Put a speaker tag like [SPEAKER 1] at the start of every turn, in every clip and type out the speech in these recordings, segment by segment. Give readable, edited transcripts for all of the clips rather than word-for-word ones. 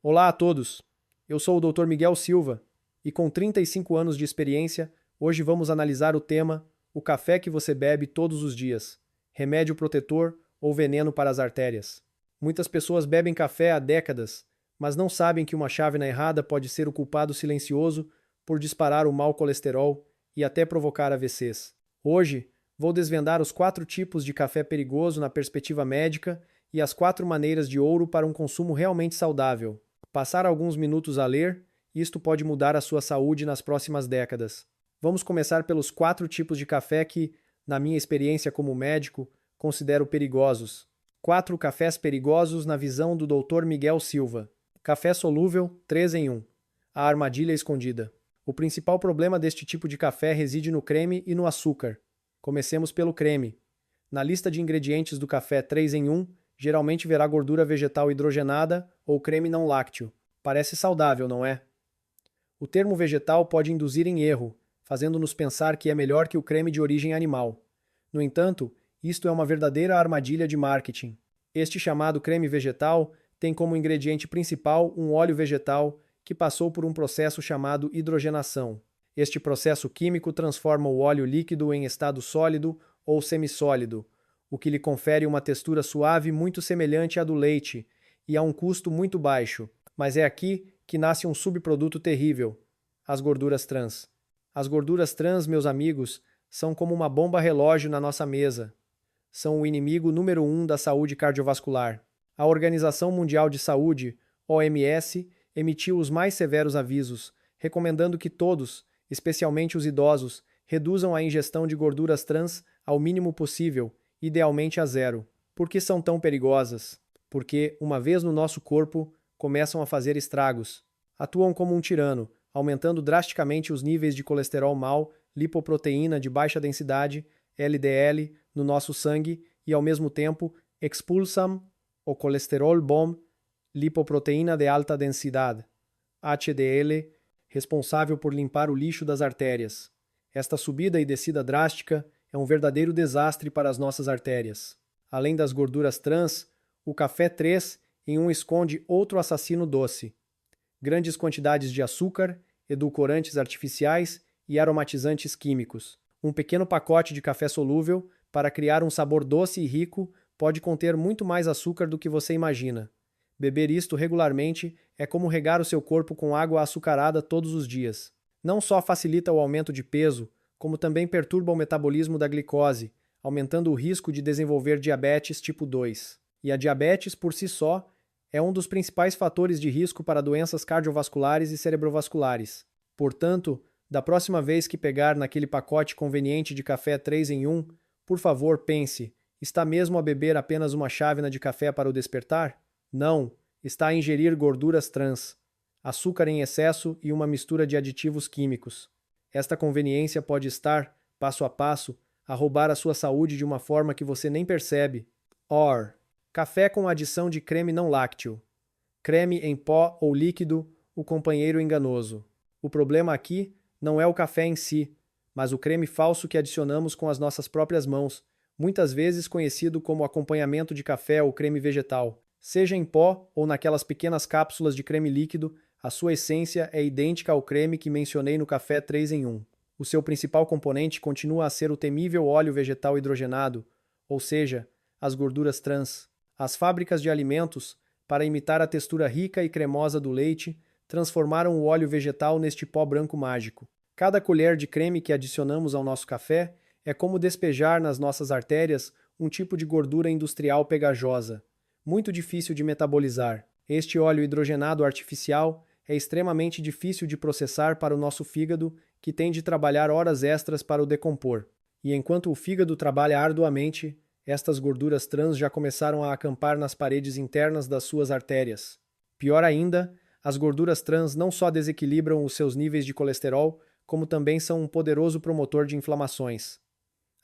[SPEAKER 1] Olá a todos! Eu sou o Dr. Miguel Silva e, com 35 anos de experiência, hoje vamos analisar o tema: o café que você bebe todos os dias, remédio protetor ou veneno para as artérias. Muitas pessoas bebem café há décadas, mas não sabem que uma chávena errada pode ser o culpado silencioso por disparar o mau colesterol e até provocar AVCs. Hoje, vou desvendar os 4 tipos de café perigoso na perspectiva médica e as 4 maneiras de ouro para um consumo realmente saudável. Passar alguns minutos a ler, isto pode mudar a sua saúde nas próximas décadas. Vamos começar pelos 4 tipos de café que, na minha experiência como médico, considero perigosos. 4 cafés perigosos na visão do Dr. Miguel Silva. Café solúvel, 3 em 1. A armadilha escondida. O principal problema deste tipo de café reside no creme e no açúcar. Comecemos pelo creme. Na lista de ingredientes do café 3 em 1, geralmente verá gordura vegetal hidrogenada ou creme não lácteo. Parece saudável, não é? O termo vegetal pode induzir em erro, fazendo-nos pensar que é melhor que o creme de origem animal. No entanto, isto é uma verdadeira armadilha de marketing. Este chamado creme vegetal tem como ingrediente principal um óleo vegetal que passou por um processo chamado hidrogenação. Este processo químico transforma o óleo líquido em estado sólido ou semissólido, o que lhe confere uma textura suave muito semelhante à do leite e a um custo muito baixo. Mas é aqui que nasce um subproduto terrível: as gorduras trans. As gorduras trans, meus amigos, são como uma bomba relógio na nossa mesa. São o inimigo número 1 da saúde cardiovascular. A Organização Mundial de Saúde, OMS, emitiu os mais severos avisos, recomendando que todos, especialmente os idosos, reduzam a ingestão de gorduras trans ao mínimo possível, idealmente a zero. Por que são tão perigosas? Porque, uma vez no nosso corpo, começam a fazer estragos. Atuam como um tirano, aumentando drasticamente os níveis de colesterol mau, lipoproteína de baixa densidade, LDL, no nosso sangue e, ao mesmo tempo, expulsam o colesterol bom, lipoproteína de alta densidade, HDL, responsável por limpar o lixo das artérias. Esta subida e descida drástica é um verdadeiro desastre para as nossas artérias. Além das gorduras trans, o café 3 em 1 esconde outro assassino doce: grandes quantidades de açúcar, edulcorantes artificiais e aromatizantes químicos. Um pequeno pacote de café solúvel, para criar um sabor doce e rico, pode conter muito mais açúcar do que você imagina. Beber isto regularmente é como regar o seu corpo com água açucarada todos os dias. Não só facilita o aumento de peso, como também perturba o metabolismo da glicose, aumentando o risco de desenvolver diabetes tipo 2. E a diabetes, por si só, é um dos principais fatores de risco para doenças cardiovasculares e cerebrovasculares. Portanto, da próxima vez que pegar naquele pacote conveniente de café 3 em 1, por favor, pense: está mesmo a beber apenas uma chávena de café para o despertar? Não, está a ingerir gorduras trans, açúcar em excesso e uma mistura de aditivos químicos. Esta conveniência pode estar, passo a passo, a roubar a sua saúde de uma forma que você nem percebe. Café com adição de creme não lácteo. Creme em pó ou líquido, o companheiro enganoso. O problema aqui não é o café em si, mas o creme falso que adicionamos com as nossas próprias mãos, muitas vezes conhecido como acompanhamento de café ou creme vegetal. Seja em pó ou naquelas pequenas cápsulas de creme líquido, a sua essência é idêntica ao creme que mencionei no café 3 em 1. O seu principal componente continua a ser o temível óleo vegetal hidrogenado, ou seja, as gorduras trans. As fábricas de alimentos, para imitar a textura rica e cremosa do leite, transformaram o óleo vegetal neste pó branco mágico. Cada colher de creme que adicionamos ao nosso café é como despejar nas nossas artérias um tipo de gordura industrial pegajosa, muito difícil de metabolizar. Este óleo hidrogenado artificial é extremamente difícil de processar para o nosso fígado, que tem de trabalhar horas extras para o decompor. E enquanto o fígado trabalha arduamente, estas gorduras trans já começaram a acampar nas paredes internas das suas artérias. Pior ainda, as gorduras trans não só desequilibram os seus níveis de colesterol, como também são um poderoso promotor de inflamações.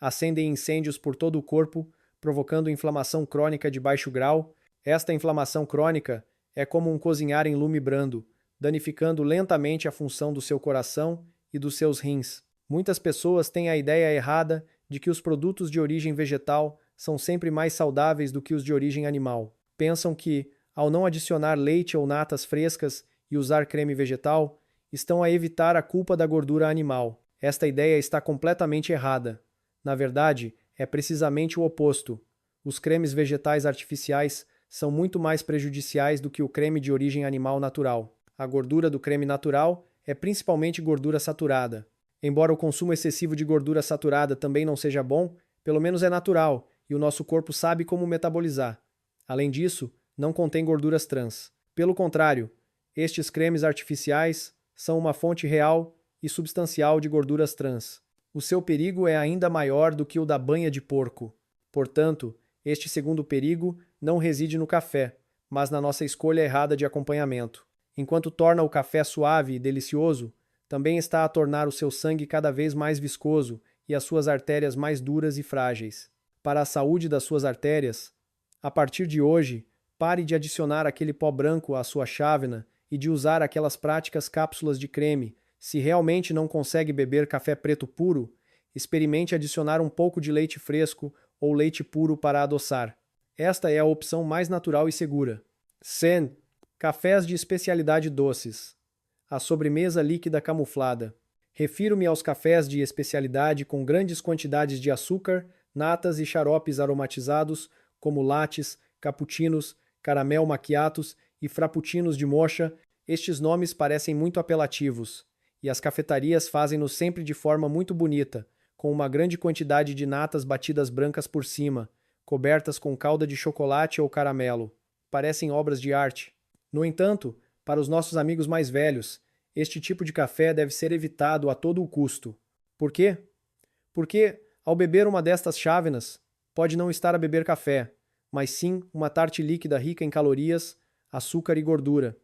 [SPEAKER 1] Acendem incêndios por todo o corpo, provocando inflamação crônica de baixo grau. Esta inflamação crônica é como um cozinhar em lume brando, danificando lentamente a função do seu coração e dos seus rins. Muitas pessoas têm a ideia errada de que os produtos de origem vegetal são sempre mais saudáveis do que os de origem animal. Pensam que, ao não adicionar leite ou natas frescas e usar creme vegetal, estão a evitar a culpa da gordura animal. Esta ideia está completamente errada. Na verdade, é precisamente o oposto. Os cremes vegetais artificiais são muito mais prejudiciais do que o creme de origem animal natural. A gordura do creme natural é principalmente gordura saturada. Embora o consumo excessivo de gordura saturada também não seja bom, pelo menos é natural e o nosso corpo sabe como metabolizar. Além disso, não contém gorduras trans. Pelo contrário, estes cremes artificiais são uma fonte real e substancial de gorduras trans. O seu perigo é ainda maior do que o da banha de porco. Portanto, este segundo perigo não reside no café, mas na nossa escolha errada de acompanhamento. Enquanto torna o café suave e delicioso, também está a tornar o seu sangue cada vez mais viscoso e as suas artérias mais duras e frágeis. Para a saúde das suas artérias, a partir de hoje, pare de adicionar aquele pó branco à sua chávena e de usar aquelas práticas cápsulas de creme. Se realmente não consegue beber café preto puro, experimente adicionar um pouco de leite fresco ou leite puro para adoçar. Esta é a opção mais natural e segura. Sen, cafés de especialidade doces. A sobremesa líquida camuflada. Refiro-me aos cafés de especialidade com grandes quantidades de açúcar, natas e xaropes aromatizados, como lattes, cappuccinos, caramel macchiatos e frappuccinos de mocha. Estes nomes parecem muito apelativos, e as cafetarias fazem-nos sempre de forma muito bonita, com uma grande quantidade de natas batidas brancas por cima, cobertas com calda de chocolate ou caramelo. Parecem obras de arte. No entanto, para os nossos amigos mais velhos, este tipo de café deve ser evitado a todo o custo. Por quê? Porque, ao beber uma destas chávenas, pode não estar a beber café, mas sim uma tarte líquida rica em calorias, açúcar e gordura.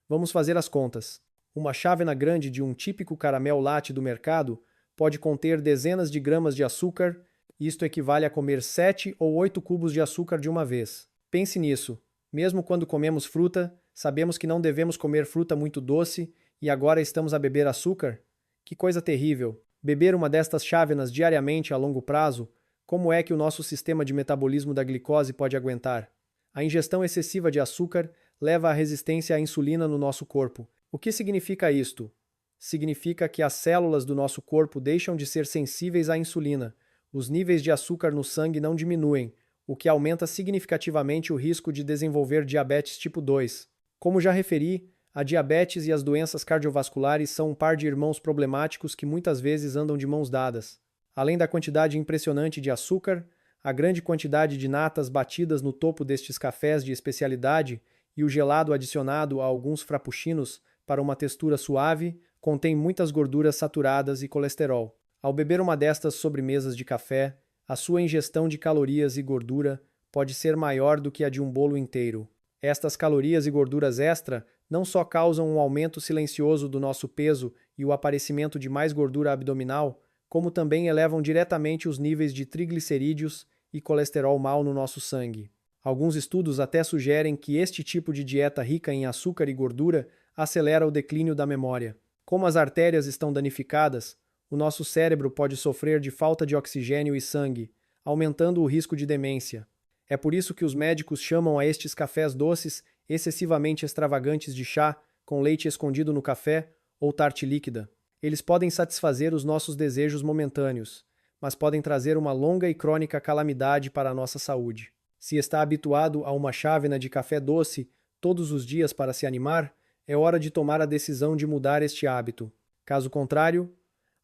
[SPEAKER 1] Vamos fazer as contas. Uma chávena grande de um típico caramel latte do mercado pode conter dezenas de gramas de açúcar, e isto equivale a comer 7 ou 8 cubos de açúcar de uma vez. Pense nisso. Mesmo quando comemos fruta, sabemos que não devemos comer fruta muito doce e agora estamos a beber açúcar? Que coisa terrível! Beber uma destas chávenas diariamente a longo prazo, como é que o nosso sistema de metabolismo da glicose pode aguentar? A ingestão excessiva de açúcar leva à resistência à insulina no nosso corpo. O que significa isto? Significa que as células do nosso corpo deixam de ser sensíveis à insulina. Os níveis de açúcar no sangue não diminuem, o que aumenta significativamente o risco de desenvolver diabetes tipo 2. Como já referi, a diabetes e as doenças cardiovasculares são um par de irmãos problemáticos que muitas vezes andam de mãos dadas. Além da quantidade impressionante de açúcar, a grande quantidade de natas batidas no topo destes cafés de especialidade e o gelado adicionado a alguns frappuccinos para uma textura suave contém muitas gorduras saturadas e colesterol. Ao beber uma destas sobremesas de café, a sua ingestão de calorias e gordura pode ser maior do que a de um bolo inteiro. Estas calorias e gorduras extra não só causam um aumento silencioso do nosso peso e o aparecimento de mais gordura abdominal, como também elevam diretamente os níveis de triglicerídeos e colesterol mau no nosso sangue. Alguns estudos até sugerem que este tipo de dieta rica em açúcar e gordura acelera o declínio da memória. Como as artérias estão danificadas, o nosso cérebro pode sofrer de falta de oxigênio e sangue, aumentando o risco de demência. É por isso que os médicos chamam a estes cafés doces excessivamente extravagantes de chá, com leite escondido no café, ou tarte líquida. Eles podem satisfazer os nossos desejos momentâneos, mas podem trazer uma longa e crônica calamidade para a nossa saúde. Se está habituado a uma chávena de café doce todos os dias para se animar, é hora de tomar a decisão de mudar este hábito. Caso contrário,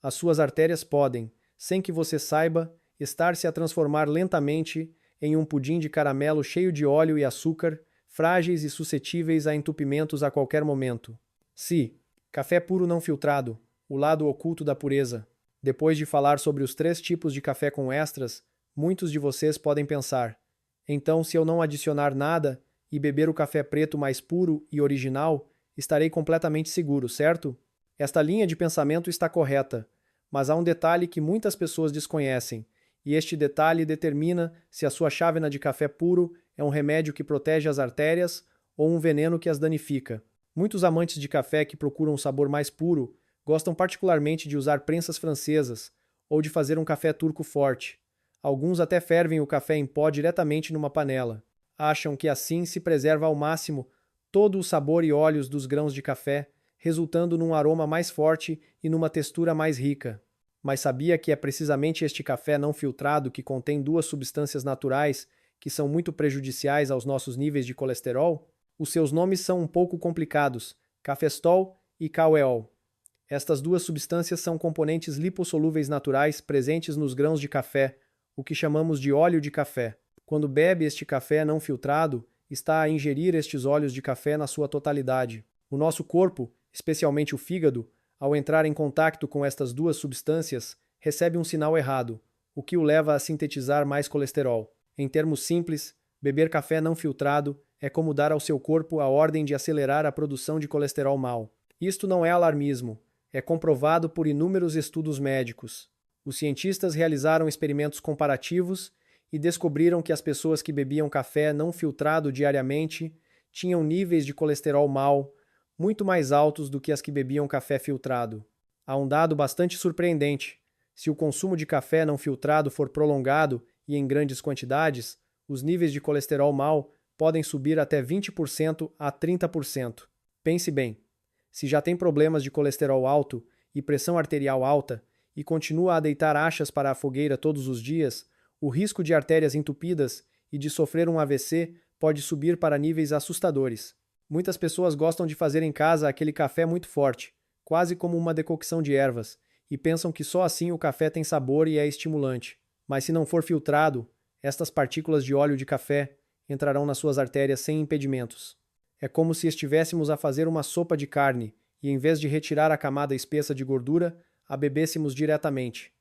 [SPEAKER 1] as suas artérias podem, sem que você saiba, estar-se a transformar lentamente em um pudim de caramelo cheio de óleo e açúcar, frágeis e suscetíveis a entupimentos a qualquer momento. Se café puro não filtrado, o lado oculto da pureza. Depois de falar sobre os 3 tipos de café com extras, muitos de vocês podem pensar: então, se eu não adicionar nada e beber o café preto mais puro e original, estarei completamente seguro, certo? Esta linha de pensamento está correta, mas há um detalhe que muitas pessoas desconhecem, e este detalhe determina se a sua chávena de café puro é um remédio que protege as artérias ou um veneno que as danifica. Muitos amantes de café que procuram um sabor mais puro gostam particularmente de usar prensas francesas ou de fazer um café turco forte. Alguns até fervem o café em pó diretamente numa panela. Acham que assim se preserva ao máximo todo o sabor e óleos dos grãos de café, resultando num aroma mais forte e numa textura mais rica. Mas sabia que é precisamente este café não filtrado que contém duas substâncias naturais que são muito prejudiciais aos nossos níveis de colesterol? Os seus nomes são um pouco complicados: cafestol e caueol. Estas duas substâncias são componentes lipossolúveis naturais presentes nos grãos de café, o que chamamos de óleo de café. Quando bebe este café não filtrado, está a ingerir estes óleos de café na sua totalidade. O nosso corpo, especialmente o fígado, ao entrar em contato com estas duas substâncias, recebe um sinal errado, o que o leva a sintetizar mais colesterol. Em termos simples, beber café não filtrado é como dar ao seu corpo a ordem de acelerar a produção de colesterol mau. Isto não é alarmismo, é comprovado por inúmeros estudos médicos. Os cientistas realizaram experimentos comparativos e descobriram que as pessoas que bebiam café não filtrado diariamente tinham níveis de colesterol mau muito mais altos do que as que bebiam café filtrado. Há um dado bastante surpreendente: se o consumo de café não filtrado for prolongado e em grandes quantidades, os níveis de colesterol mau podem subir até 20% a 30%. Pense bem, se já tem problemas de colesterol alto e pressão arterial alta e continua a deitar achas para a fogueira todos os dias, o risco de artérias entupidas e de sofrer um AVC pode subir para níveis assustadores. Muitas pessoas gostam de fazer em casa aquele café muito forte, quase como uma decocção de ervas, e pensam que só assim o café tem sabor e é estimulante. Mas se não for filtrado, estas partículas de óleo de café entrarão nas suas artérias sem impedimentos. É como se estivéssemos a fazer uma sopa de carne e, em vez de retirar a camada espessa de gordura, a bebêssemos diretamente.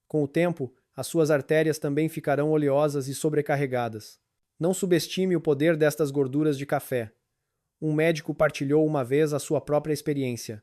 [SPEAKER 1] Com o tempo, as suas artérias também ficarão oleosas e sobrecarregadas. Não subestime o poder destas gorduras de café. Um médico partilhou uma vez a sua própria experiência.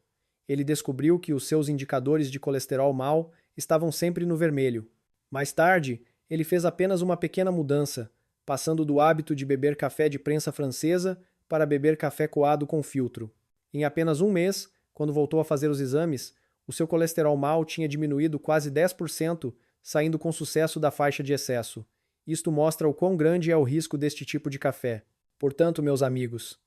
[SPEAKER 1] Ele descobriu que os seus indicadores de colesterol mau estavam sempre no vermelho. Mais tarde, ele fez apenas uma pequena mudança, passando do hábito de beber café de prensa francesa para beber café coado com filtro. Em apenas um mês, quando voltou a fazer os exames, o seu colesterol mau tinha diminuído quase 10%, saindo com sucesso da faixa de excesso. Isto mostra o quão grande é o risco deste tipo de café. Portanto, meus amigos,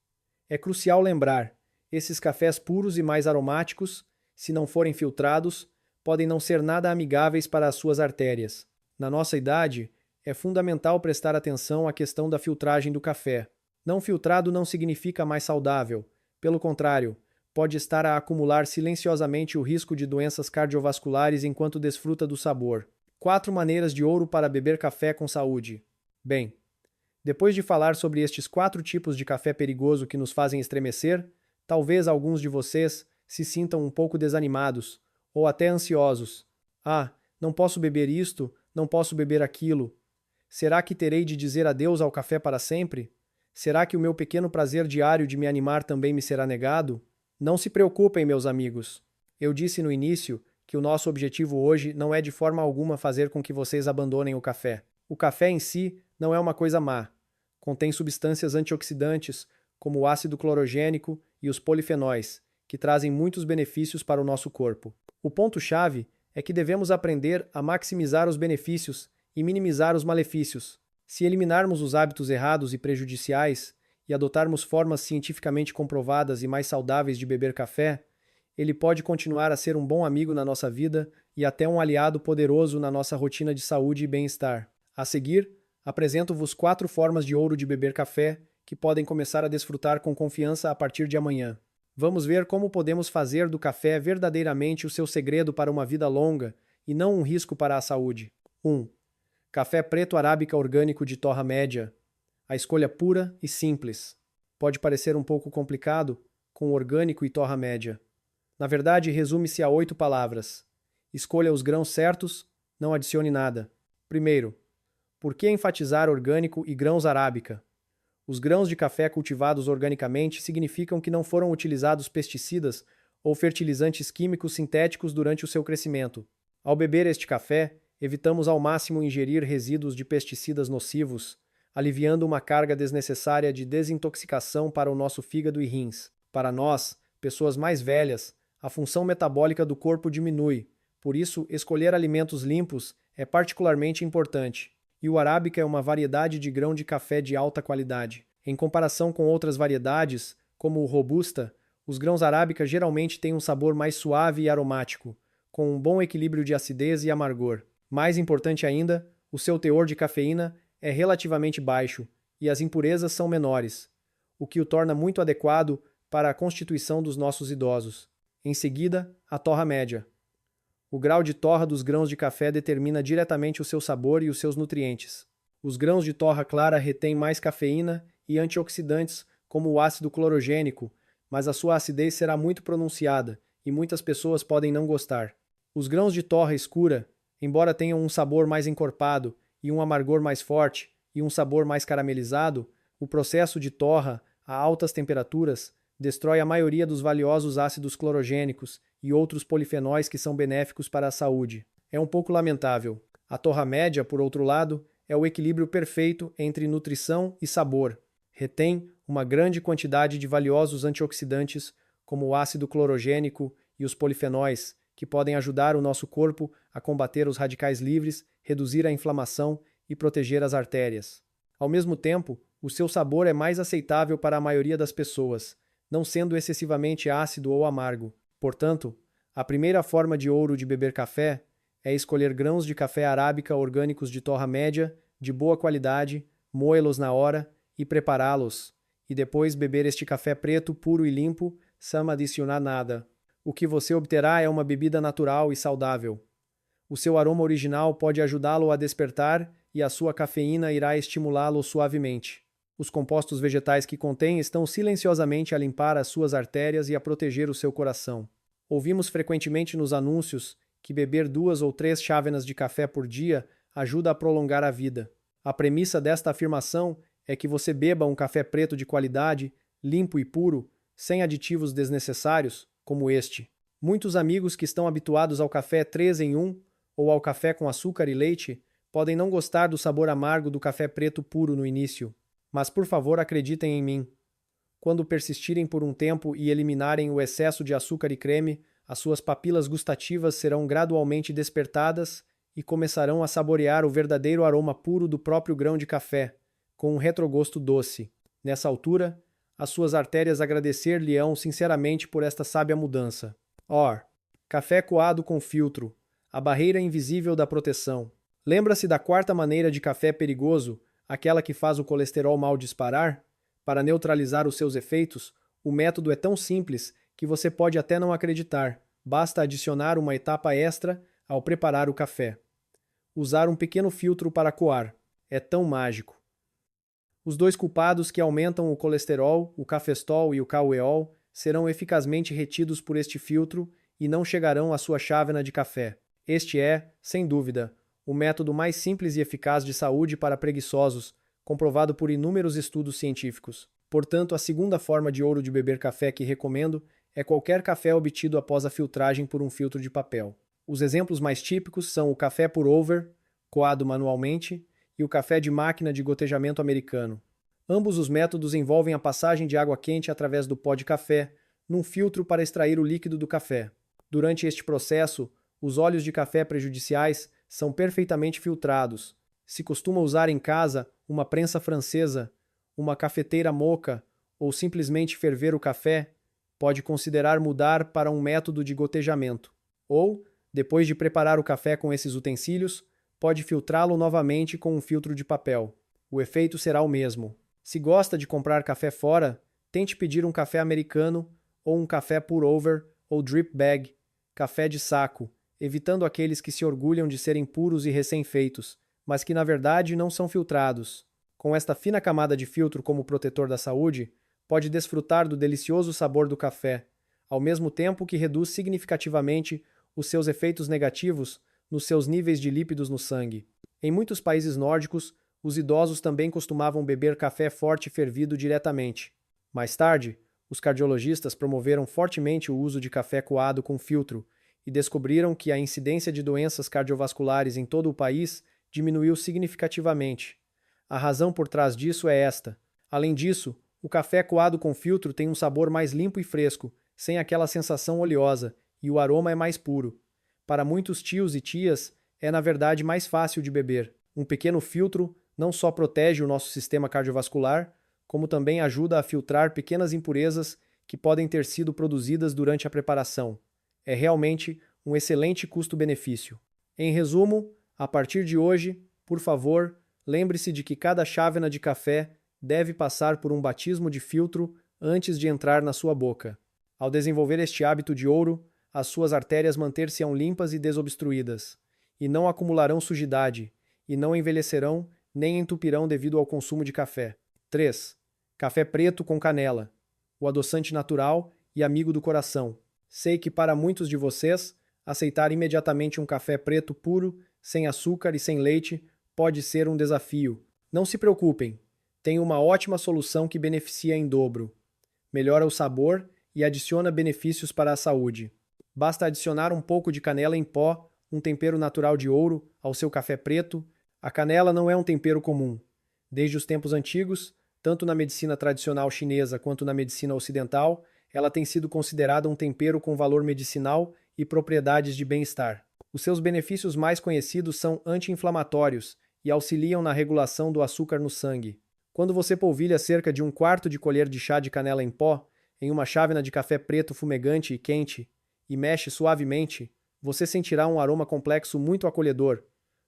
[SPEAKER 1] é crucial lembrar, esses cafés puros e mais aromáticos, se não forem filtrados, podem não ser nada amigáveis para as suas artérias. Na nossa idade, é fundamental prestar atenção à questão da filtragem do café. Não filtrado não significa mais saudável. Pelo contrário, pode estar a acumular silenciosamente o risco de doenças cardiovasculares enquanto desfruta do sabor. 4 maneiras de ouro para beber café com saúde. Bem, depois de falar sobre estes 4 tipos de café perigoso que nos fazem estremecer, talvez alguns de vocês se sintam um pouco desanimados, ou até ansiosos. Ah, não posso beber isto, não posso beber aquilo. Será que terei de dizer adeus ao café para sempre? Será que o meu pequeno prazer diário de me animar também me será negado? Não se preocupem, meus amigos. Eu disse no início que o nosso objetivo hoje não é de forma alguma fazer com que vocês abandonem o café. O café em si não é uma coisa má. Contém substâncias antioxidantes, como o ácido clorogênico e os polifenóis, que trazem muitos benefícios para o nosso corpo. O ponto-chave é que devemos aprender a maximizar os benefícios e minimizar os malefícios. Se eliminarmos os hábitos errados e prejudiciais e adotarmos formas cientificamente comprovadas e mais saudáveis de beber café, ele pode continuar a ser um bom amigo na nossa vida e até um aliado poderoso na nossa rotina de saúde e bem-estar. A seguir, apresento-vos 4 formas de ouro de beber café que podem começar a desfrutar com confiança a partir de amanhã. Vamos ver como podemos fazer do café verdadeiramente o seu segredo para uma vida longa e não um risco para a saúde. 1. Café preto arábica orgânico de torra média. A escolha pura e simples. Pode parecer um pouco complicado, com orgânico e torra média. Na verdade, resume-se a 8 palavras. Escolha os grãos certos, não adicione nada. Primeiro, por que enfatizar orgânico e grãos arábica? Os grãos de café cultivados organicamente significam que não foram utilizados pesticidas ou fertilizantes químicos sintéticos durante o seu crescimento. Ao beber este café, evitamos ao máximo ingerir resíduos de pesticidas nocivos, aliviando uma carga desnecessária de desintoxicação para o nosso fígado e rins. Para nós, pessoas mais velhas, a função metabólica do corpo diminui, por isso escolher alimentos limpos é particularmente importante. e o arábica é uma variedade de grão de café de alta qualidade. Em comparação com outras variedades, como o robusta, os grãos arábica geralmente têm um sabor mais suave e aromático, com um bom equilíbrio de acidez e amargor. Mais importante ainda, o seu teor de cafeína é relativamente baixo e as impurezas são menores, o que o torna muito adequado para a constituição dos nossos idosos. Em seguida, a torra média. O grau de torra dos grãos de café determina diretamente o seu sabor e os seus nutrientes. Os grãos de torra clara retêm mais cafeína e antioxidantes, como o ácido clorogênico, mas a sua acidez será muito pronunciada e muitas pessoas podem não gostar. Os grãos de torra escura, embora tenham um sabor mais encorpado e um amargor mais forte e um sabor mais caramelizado, o processo de torra a altas temperaturas destrói a maioria dos valiosos ácidos clorogênicos e outros polifenóis que são benéficos para a saúde. É um pouco lamentável. A torra média, por outro lado, é o equilíbrio perfeito entre nutrição e sabor. Retém uma grande quantidade de valiosos antioxidantes, como o ácido clorogênico e os polifenóis, que podem ajudar o nosso corpo a combater os radicais livres, reduzir a inflamação e proteger as artérias. Ao mesmo tempo, o seu sabor é mais aceitável para a maioria das pessoas, não sendo excessivamente ácido ou amargo. Portanto, a primeira forma de ouro de beber café é escolher grãos de café arábica orgânicos de torra média, de boa qualidade, moê-los na hora e prepará-los, e depois beber este café preto puro e limpo, sem adicionar nada. O que você obterá é uma bebida natural e saudável. O seu aroma original pode ajudá-lo a despertar e a sua cafeína irá estimulá-lo suavemente. Os compostos vegetais que contém estão silenciosamente a limpar as suas artérias e a proteger o seu coração. Ouvimos frequentemente nos anúncios que beber 2 ou 3 chávenas de café por dia ajuda a prolongar a vida. A premissa desta afirmação é que você beba um café preto de qualidade, limpo e puro, sem aditivos desnecessários, como este. Muitos amigos que estão habituados ao café 3 em 1 ou ao café com açúcar e leite podem não gostar do sabor amargo do café preto puro no início. Mas por favor acreditem em mim. Quando persistirem por um tempo e eliminarem o excesso de açúcar e creme, as suas papilas gustativas serão gradualmente despertadas e começarão a saborear o verdadeiro aroma puro do próprio grão de café, com um retrogosto doce. Nessa altura, as suas artérias agradecer-lhe-ão sinceramente por esta sábia mudança. Café coado com filtro, a barreira invisível da proteção. Lembra-se da quarta maneira de café perigoso, aquela que faz o colesterol mal disparar? Para neutralizar os seus efeitos, o método é tão simples que você pode até não acreditar. Basta adicionar uma etapa extra ao preparar o café. Usar um pequeno filtro para coar. É tão mágico. Os 2 culpados que aumentam o colesterol, o cafestol e o caueol, serão eficazmente retidos por este filtro e não chegarão à sua chávena de café. Este é, sem dúvida, o método mais simples e eficaz de saúde para preguiçosos, comprovado por inúmeros estudos científicos. Portanto, a segunda forma de ouro de beber café que recomendo é qualquer café obtido após a filtragem por um filtro de papel. Os exemplos mais típicos são o café pour-over, coado manualmente, e o café de máquina de gotejamento americano. Ambos os métodos envolvem a passagem de água quente através do pó de café, num filtro para extrair o líquido do café. Durante este processo, os óleos de café prejudiciais são perfeitamente filtrados. Se costuma usar em casa uma prensa francesa, uma cafeteira moka ou simplesmente ferver o café, pode considerar mudar para um método de gotejamento. Ou, depois de preparar o café com esses utensílios, pode filtrá-lo novamente com um filtro de papel. O efeito será o mesmo. Se gosta de comprar café fora, tente pedir um café americano ou um café pour-over ou drip bag, café de saco, evitando aqueles que se orgulham de serem puros e recém-feitos, mas que na verdade não são filtrados. Com esta fina camada de filtro como protetor da saúde, pode desfrutar do delicioso sabor do café, ao mesmo tempo que reduz significativamente os seus efeitos negativos nos seus níveis de lípidos no sangue. Em muitos países nórdicos, os idosos também costumavam beber café forte fervido diretamente. Mais tarde, os cardiologistas promoveram fortemente o uso de café coado com filtro e descobriram que a incidência de doenças cardiovasculares em todo o país diminuiu significativamente. A razão por trás disso é esta. Além disso, o café coado com filtro tem um sabor mais limpo e fresco, sem aquela sensação oleosa, e o aroma é mais puro. Para muitos tios e tias, é na verdade mais fácil de beber. Um pequeno filtro não só protege o nosso sistema cardiovascular, como também ajuda a filtrar pequenas impurezas que podem ter sido produzidas durante a preparação. É realmente um excelente custo-benefício. Em resumo, a partir de hoje, por favor, lembre-se de que cada chávena de café deve passar por um batismo de filtro antes de entrar na sua boca. Ao desenvolver este hábito de ouro, as suas artérias manter-se-ão limpas e desobstruídas, e não acumularão sujidade, e não envelhecerão nem entupirão devido ao consumo de café. 3. Café preto com canela, o adoçante natural e amigo do coração. Sei que para muitos de vocês, aceitar imediatamente um café preto puro, sem açúcar e sem leite, pode ser um desafio. Não se preocupem, tenho uma ótima solução que beneficia em dobro. Melhora o sabor e adiciona benefícios para a saúde. Basta adicionar um pouco de canela em pó, um tempero natural de ouro, ao seu café preto. A canela não é um tempero comum. Desde os tempos antigos, tanto na medicina tradicional chinesa quanto na medicina ocidental, ela tem sido considerada um tempero com valor medicinal e propriedades de bem-estar. Os seus benefícios mais conhecidos são anti-inflamatórios e auxiliam na regulação do açúcar no sangue. Quando você polvilha cerca de 1/4 de colher de chá de canela em pó em uma chávena de café preto fumegante e quente e mexe suavemente, você sentirá um aroma complexo muito acolhedor,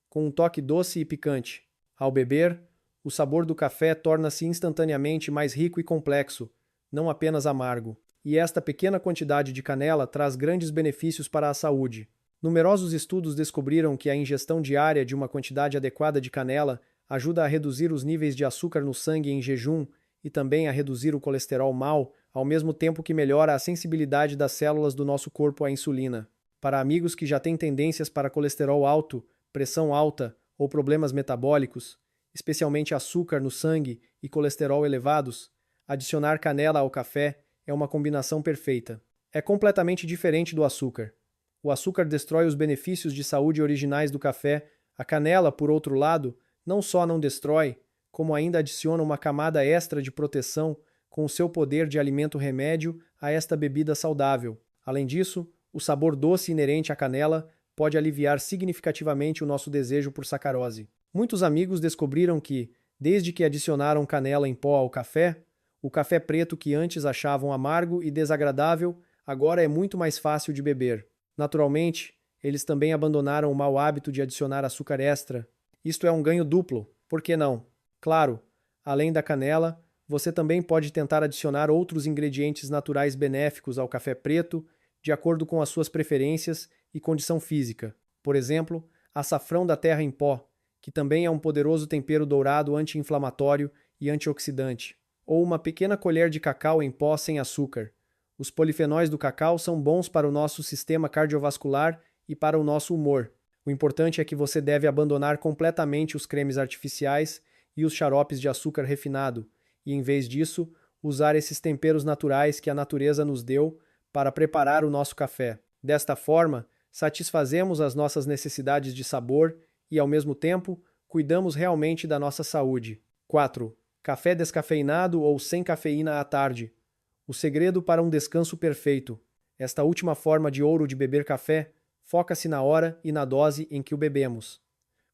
[SPEAKER 1] com um toque doce e picante. Ao beber, o sabor do café torna-se instantaneamente mais rico e complexo, não apenas amargo. E esta pequena quantidade de canela traz grandes benefícios para a saúde. Numerosos estudos descobriram que a ingestão diária de uma quantidade adequada de canela ajuda a reduzir os níveis de açúcar no sangue em jejum e também a reduzir o colesterol mau, ao mesmo tempo que melhora a sensibilidade das células do nosso corpo à insulina. Para amigos que já têm tendências para colesterol alto, pressão alta ou problemas metabólicos, especialmente açúcar no sangue e colesterol elevados, adicionar canela ao café é uma combinação perfeita. É completamente diferente do açúcar. O açúcar destrói os benefícios de saúde originais do café. A canela, por outro lado, não só não destrói, como ainda adiciona uma camada extra de proteção com o seu poder de alimento-remédio a esta bebida saudável. Além disso, o sabor doce inerente à canela pode aliviar significativamente o nosso desejo por sacarose. Muitos amigos descobriram que, desde que adicionaram canela em pó ao café, o café preto que antes achavam amargo e desagradável agora é muito mais fácil de beber. Naturalmente, eles também abandonaram o mau hábito de adicionar açúcar extra. Isto é um ganho duplo, por que não? Claro, além da canela, você também pode tentar adicionar outros ingredientes naturais benéficos ao café preto, de acordo com as suas preferências e condição física. Por exemplo, açafrão da terra em pó, que também é um poderoso tempero dourado anti-inflamatório e antioxidante. Ou uma pequena colher de cacau em pó sem açúcar. Os polifenóis do cacau são bons para o nosso sistema cardiovascular e para o nosso humor. O importante é que você deve abandonar completamente os cremes artificiais e os xaropes de açúcar refinado, e em vez disso, usar esses temperos naturais que a natureza nos deu para preparar o nosso café. Desta forma, satisfazemos as nossas necessidades de sabor e, ao mesmo tempo, cuidamos realmente da nossa saúde. 4. Café descafeinado ou sem cafeína à tarde. O segredo para um descanso perfeito. Esta última forma de ouro de beber café foca-se na hora e na dose em que o bebemos.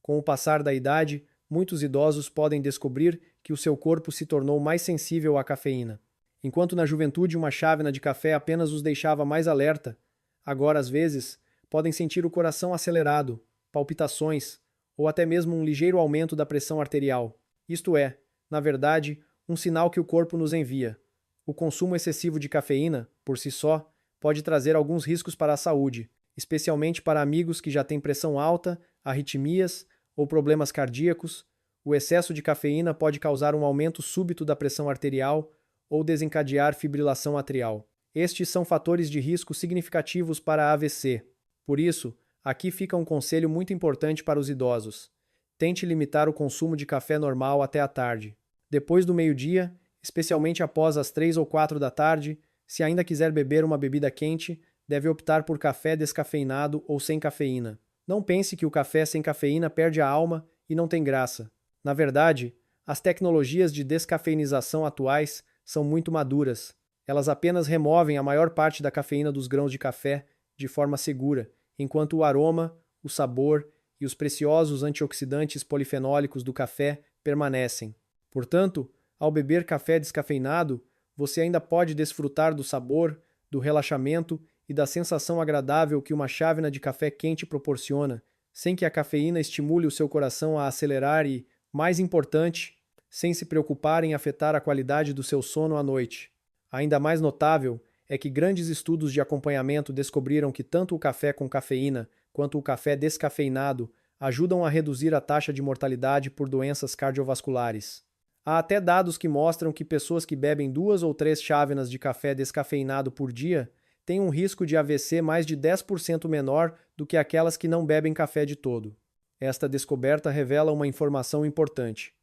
[SPEAKER 1] Com o passar da idade, muitos idosos podem descobrir que o seu corpo se tornou mais sensível à cafeína. Enquanto na juventude uma chávena de café apenas os deixava mais alerta, agora às vezes podem sentir o coração acelerado, palpitações ou até mesmo um ligeiro aumento da pressão arterial. Isto é, na verdade, um sinal que o corpo nos envia. O consumo excessivo de cafeína, por si só, pode trazer alguns riscos para a saúde, especialmente para amigos que já têm pressão alta, arritmias ou problemas cardíacos. O excesso de cafeína pode causar um aumento súbito da pressão arterial ou desencadear fibrilação atrial. Estes são fatores de risco significativos para AVC. Por isso, aqui fica um conselho muito importante para os idosos. Tente limitar o consumo de café normal até a tarde. Depois do meio-dia, especialmente após as 3 ou 4 da tarde, se ainda quiser beber uma bebida quente, deve optar por café descafeinado ou sem cafeína. Não pense que o café sem cafeína perde a alma e não tem graça. Na verdade, as tecnologias de descafeinização atuais são muito maduras. Elas apenas removem a maior parte da cafeína dos grãos de café de forma segura, enquanto o aroma, o sabor e os preciosos antioxidantes polifenólicos do café permanecem. Portanto, ao beber café descafeinado, você ainda pode desfrutar do sabor, do relaxamento e da sensação agradável que uma chávena de café quente proporciona, sem que a cafeína estimule o seu coração a acelerar e, mais importante, sem se preocupar em afetar a qualidade do seu sono à noite. Ainda mais notável é que grandes estudos de acompanhamento descobriram que tanto o café com cafeína quanto o café descafeinado ajudam a reduzir a taxa de mortalidade por doenças cardiovasculares. Há até dados que mostram que pessoas que bebem 2 ou 3 chávenas de café descafeinado por dia têm um risco de AVC mais de 10% menor do que aquelas que não bebem café de todo. Esta descoberta revela uma informação importante.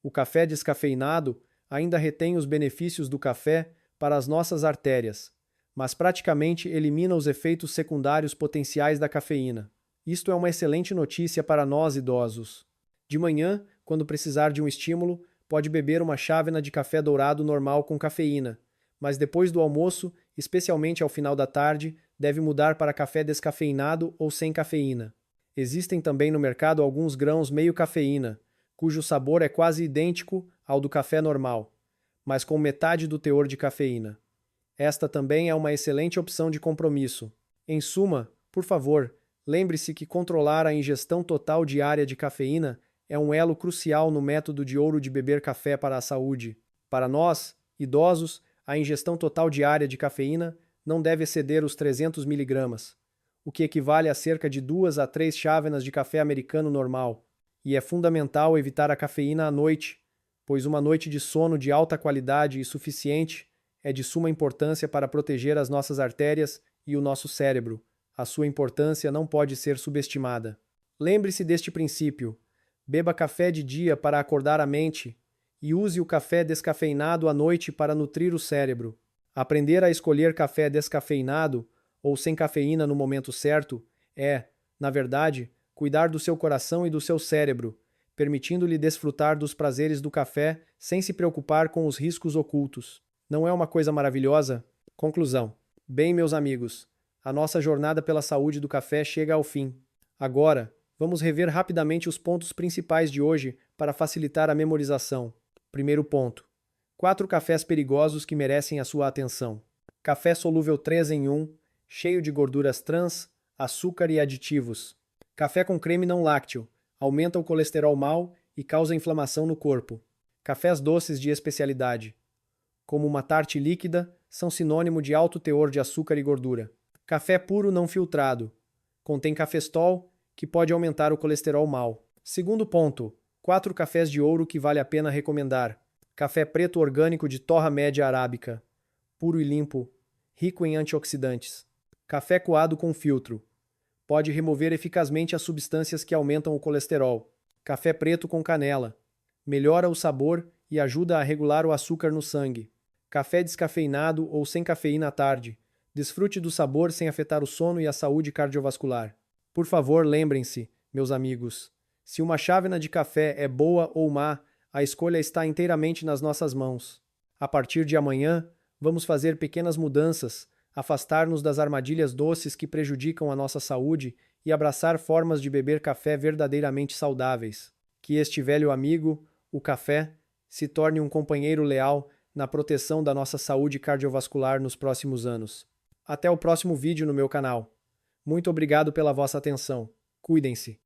[SPEAKER 1] O café descafeinado ainda retém os benefícios do café para as nossas artérias, mas praticamente elimina os efeitos secundários potenciais da cafeína. Isto é uma excelente notícia para nós idosos. De manhã, quando precisar de um estímulo, pode beber uma chávena de café dourado normal com cafeína, mas depois do almoço, especialmente ao final da tarde, deve mudar para café descafeinado ou sem cafeína. Existem também no mercado alguns grãos meio cafeína, cujo sabor é quase idêntico ao do café normal, mas com metade do teor de cafeína. Esta também é uma excelente opção de compromisso. Em suma, por favor, lembre-se que controlar a ingestão total diária de cafeína é um elo crucial no método de ouro de beber café para a saúde. Para nós, idosos, a ingestão total diária de cafeína não deve exceder os 300 mg, o que equivale a cerca de 2 a 3 chávenas de café americano normal. E é fundamental evitar a cafeína à noite, pois uma noite de sono de alta qualidade e suficiente é de suma importância para proteger as nossas artérias e o nosso cérebro. A sua importância não pode ser subestimada. Lembre-se deste princípio. Beba café de dia para acordar a mente e use o café descafeinado à noite para nutrir o cérebro. Aprender a escolher café descafeinado ou sem cafeína no momento certo é, na verdade, cuidar do seu coração e do seu cérebro, permitindo-lhe desfrutar dos prazeres do café sem se preocupar com os riscos ocultos. Não é uma coisa maravilhosa? Conclusão. Bem, meus amigos, a nossa jornada pela saúde do café chega ao fim. Agora, vamos rever rapidamente os pontos principais de hoje para facilitar a memorização. Primeiro ponto. 4 cafés perigosos que merecem a sua atenção. Café solúvel 3 em 1, cheio de gorduras trans, açúcar e aditivos. Café com creme não lácteo, aumenta o colesterol mau e causa inflamação no corpo. Cafés doces de especialidade, como uma tarte líquida, são sinônimo de alto teor de açúcar e gordura. Café puro não filtrado, contém cafestol, que pode aumentar o colesterol mau. Segundo ponto, 4 cafés de ouro que vale a pena recomendar. Café preto orgânico de torra média arábica, puro e limpo, rico em antioxidantes. Café coado com filtro. Pode remover eficazmente as substâncias que aumentam o colesterol. Café preto com canela. Melhora o sabor e ajuda a regular o açúcar no sangue. Café descafeinado ou sem cafeína à tarde. Desfrute do sabor sem afetar o sono e a saúde cardiovascular. Por favor, lembrem-se, meus amigos, se uma chávena de café é boa ou má, a escolha está inteiramente nas nossas mãos. A partir de amanhã, vamos fazer pequenas mudanças, afastar-nos das armadilhas doces que prejudicam a nossa saúde e abraçar formas de beber café verdadeiramente saudáveis. Que este velho amigo, o café, se torne um companheiro leal na proteção da nossa saúde cardiovascular nos próximos anos. Até o próximo vídeo no meu canal. Muito obrigado pela vossa atenção. Cuidem-se.